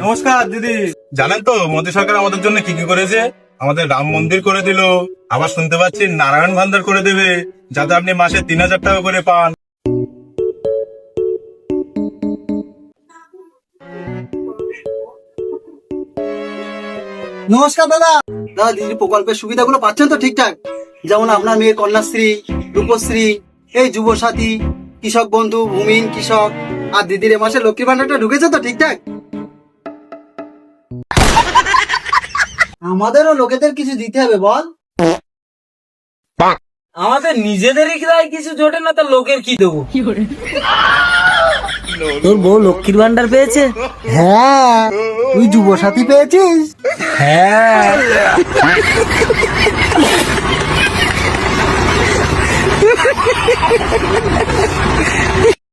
নমস্কার দিদি। জানেন তো মোদী সরকার আমাদের জন্য কি কি করেছে? আমাদের রাম মন্দির করে দিল, আবার শুনতে পাচ্ছি নারায়ণ ভান্ডার করে দেবে, যাতে আপনি মাসে 3,000 টাকা করে পান। নমস্কার দাদা। দাদা, দিদির প্রকল্পের সুবিধাগুলো পাচ্ছেন তো ঠিকঠাক? যেমন আপনার মেয়ের কন্যাশ্রী, রূপশ্রী, এই যুব সাথী, কৃষক বন্ধু, ভূমিহীন কৃষক, আর দিদির এ মাসে লক্ষ্মী ভান্ডারটা ঢুকেছে তো ঠিকঠাক? আমাদেরও লোকেদের কিছু দিতে হবে বল। আমাদের নিজেদেরই গায়ে কিছু জোটে না, তা লোকের কি দেবো? তোর বউ লক্ষ্মীর ভান্ডার পেয়েছে? হ্যাঁ, তুই যুব সাথী পেয়েছিস? হ্যাঁ।